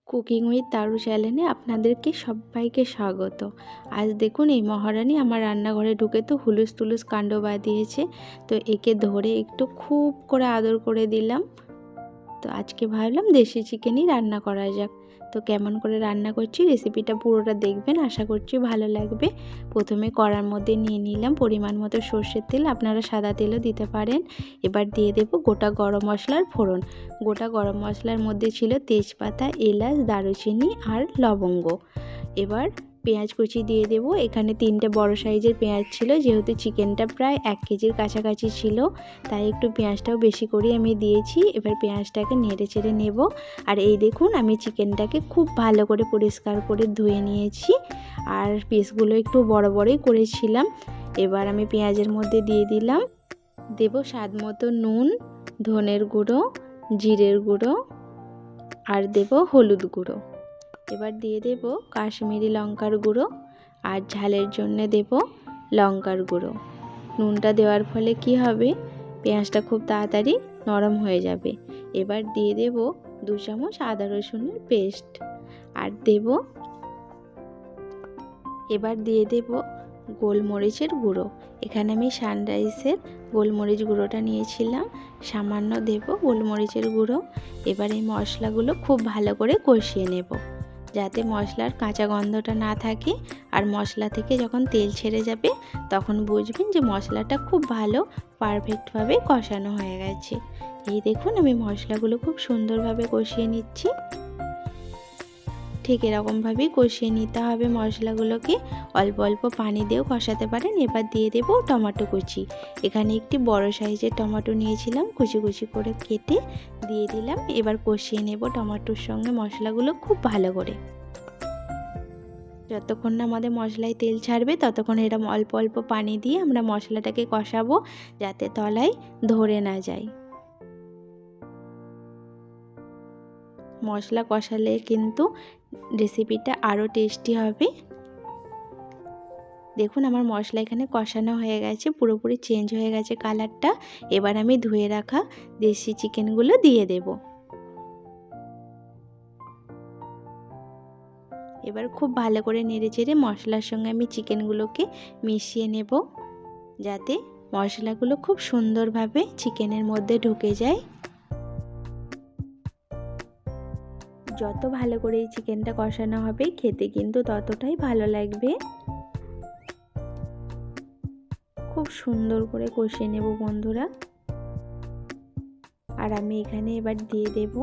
Cooking with তারু চ্যানেলে আপনাদেরকে সবাইকে স্বাগত। আজ দেখুন এই মহারানী আমার রান্নাঘরে ঢুকে তো হুলুস তুলুস কাণ্ড বাঁধিয়েছে। তো একে ধরে একটু খুব করে আদর করে দিলাম। তো আজকে ভাবলাম দেশি চিকেনই রান্না করা যাক। তো কেমন করে রান্না করছি রেসিপিটা পুরোটা দেখবেন, আশা করছি ভালো লাগবে। প্রথমে কড়ার মধ্যে নিয়ে নিলাম পরিমাণ মতো সর্ষের তেল, আপনারা সাদা তেলও দিতে পারেন। এবার দিয়ে দেব গোটা গরম মশলার ফোড়ন। গোটা গরম মশলার মধ্যে ছিল তেজপাতা, এলাচ, দারুচিনি আর লবঙ্গ। এবার পেঁয়াজ কুচি দিয়ে দেব। এখানে 3টে বড় সাইজের পেঁয়াজ ছিল, যেহেতু চিকেনটা প্রায় 1 কেজির কাছাকাছি ছিল, তাই একটু পেঁয়াজটাও বেশি করে আমি দিয়েছি। এবার পেঁয়াজটাকে নেড়ে চেড়ে নেব। আর এই দেখুন আমি চিকেনটাকে খুব ভালো করে পরিষ্কার করে ধুয়ে নিয়েছি, আর পিসগুলো একটু বড় বড়ই করেছিলাম। এবার আমি পেঁয়াজের মধ্যে দিয়ে দিলাম, দেব স্বাদ মতো নুন, ধনের গুঁড়ো, জিরের গুঁড়ো আর দেব হলুদ গুঁড়ো। এবার দিয়ে দেব কাশ্মীরি লঙ্কার গুঁড়ো, আর ঝালের জন্য দেব লঙ্কার গুঁড়ো। নুনটা দেওয়ার ফলে কি হবে, পেঁয়াজটা খুব তাড়াতাড়ি নরম হয়ে যাবে। এবার দিয়ে দেব 2 চামচ আদা রসুনের পেস্ট, আর এবার দিয়ে দেব গোলমরিচের গুঁড়ো। এখানে আমি সানরাইসের গোলমরিচ গুঁড়োটা নিয়েছিলাম, সামান্য দেব গোলমরিচের গুঁড়ো। এবার এই মশলাগুলো খুব ভালো করে কষিয়ে নেব, যাতে মশলার কাঁচা গন্ধটা না থাকে। আর মশলা থেকে যখন তেল ছেড়ে যাবে তখন বুঝবেন যে মশলাটা খুব ভালো পারফেক্টভাবে কষানো হয়ে গেছে। এই দেখুন আমি মশলাগুলো খুব সুন্দরভাবে কষিয়ে নিচ্ছি। ঠিক এরকমভাবেই কষিয়ে নিতে হবে মশলাগুলোকে। অল্প অল্প পানি দিয়েও কষাতে পারেন। এবার দিয়ে দেব টমেটো কুচি। এখানে একটি বড় সাইজের টমেটো নিয়েছিলাম, কুচি কুচি করে কেটে দিয়ে দিলাম। এবার কষিয়ে নেব টমেটোর সঙ্গে মশলাগুলো খুব ভালো করে। যতক্ষণ না আমাদের মশলায় তেল ছাড়বে ততক্ষণ এরকম অল্প অল্প পানি দিয়ে আমরা মশলাটাকে কষাবো, যাতে তলায় ধরে না যায়। মশলা কষালে কিন্তু রেসিপিটা আরও টেস্টি হবে। দেখুন আমার মশলা এখানে কষানো হয়ে গেছে, পুরোপুরি চেঞ্জ হয়ে গেছে কালারটা। এবার আমি ধুয়ে রাখা দেশি চিকেনগুলো দিয়ে দেব। এবার খুব ভালো করে নেড়ে চেড়ে মশলার সঙ্গে আমি চিকেনগুলোকে মিশিয়ে নেব, যাতে মশলাগুলো খুব সুন্দরভাবে চিকেনের মধ্যে ঢুকে যায়। যত ভালো করে এই চিকেনটা কষানো হবে খেতে কিন্তু ততটাই ভালো লাগবে। খুব সুন্দর করে কষিয়ে নেব বন্ধুরা। আর আমি এখানে এবার দিয়ে দেব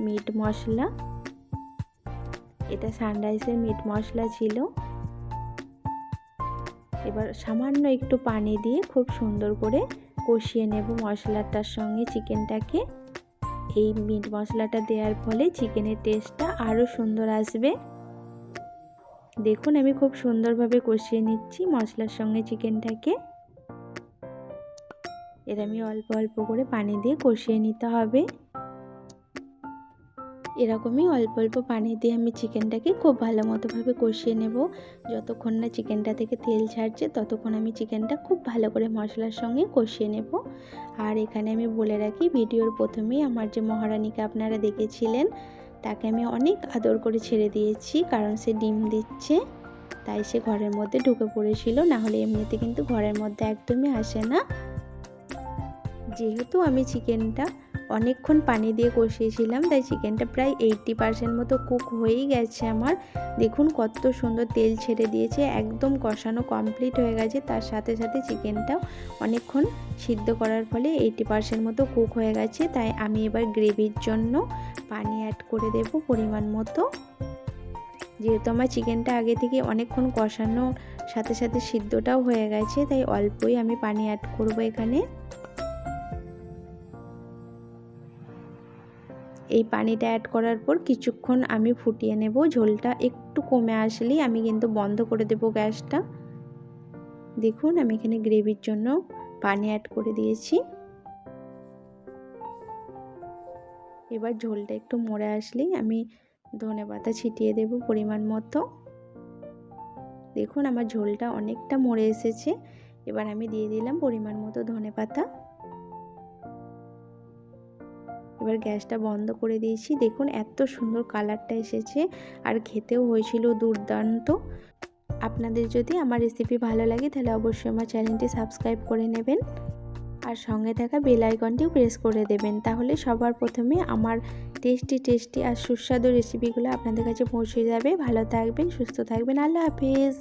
মিট মশলা। এটা সানরাইসের মিট মশলা ছিল। এবার সামান্য একটু পানি দিয়ে খুব সুন্দর করে কষিয়ে নেব মশলাটার সঙ্গে চিকেনটাকে। এই মিট মশলাটা দেওয়ার ফলে চিকেনের টেস্টটা আরও সুন্দর আসবে। দেখুন আমি খুব সুন্দরভাবে কষিয়ে নিচ্ছি মশলার সঙ্গে চিকেনটাকে। এর আমি অল্প অল্প করে পানি দিয়ে কষিয়ে নিতে হবে। এরকমই অল্প অল্প পানি দিয়ে আমি চিকেনটাকে খুব ভালো মতোভাবে কষিয়ে নেব। যতক্ষণ না চিকেনটা থেকে তেল ছাড়ছে ততক্ষণ আমি চিকেনটা খুব ভালো করে মশলার সঙ্গে কষিয়ে নেব। আর এখানে আমি বলে রাখি, ভিডিওর প্রথমেই আমার যে মহারানীকে আপনারা দেখেছিলেন তাকে আমি অনেক আদর করে ছেড়ে দিয়েছি, কারণ সে ডিম দিচ্ছে, তাই সে ঘরের মধ্যে ঢুকে পড়েছিল, না হলে এমনিতে কিন্তু ঘরের মধ্যে একদমই আসে না। যেহেতু আমি চিকেনটা অনেকক্ষণ পানি দিয়ে কষিয়েছিলাম, তাই চিকেনটা প্রায় 80% মতো কুক হয়েই গেছে আমার। দেখুন কত সুন্দর তেল ছেড়ে দিয়েছে, একদম কষানো কমপ্লিট হয়ে গেছে। তার সাথে সাথে চিকেনটাও অনেকক্ষণ সিদ্ধ করার ফলে 80% মতো কুক হয়ে গেছে। তাই আমি এবার গ্রেভির জন্য পানি অ্যাড করে দেব পরিমাণ মতো। যেহেতু আমার চিকেনটা আগে থেকে অনেকক্ষণ কষানোর সাথে সাথে সিদ্ধটাও হয়ে গেছে, তাই অল্পই আমি পানি অ্যাড করব এখানে। এই পানিটা অ্যাড করার পর কিছুক্ষণ আমি ফুটিয়ে নেব। ঝোলটা একটু কমে আসলেই আমি কিন্তু বন্ধ করে দেব গ্যাসটা। দেখুন আমি এখানে গ্রেভির জন্য পানি অ্যাড করে দিয়েছি। এবার ঝোলটা একটু মরে আসলেই আমি ধনেপাতা ছিটিয়ে দেব পরিমাণ মতো। দেখুন আমার ঝোলটা অনেকটা মরে এসেছে। এবার আমি দিয়ে দিলাম পরিমাণ মতো ধনেপাতা। এবার গ্যাসটা বন্ধ করে দিয়েছি। দেখুন এত সুন্দর কালারটা এসেছে আর খেতেও হয়েছিল দুর্দান্ত। আপনাদের যদি আমার রেসিপি ভালো লাগে তাহলে অবশ্যই আমার চ্যানেলটি সাবস্ক্রাইব করে নেবেন আর সঙ্গে থাকা বেল আইকনটিও প্রেস করে দেবেন, তাহলে সবার প্রথমে আমার টেস্টি আর সুস্বাদু রেসিপিগুলো আপনাদের কাছে পৌঁছে যাবে। ভালো থাকবেন, সুস্থ থাকবেন, আল্লাহ হাফেজ।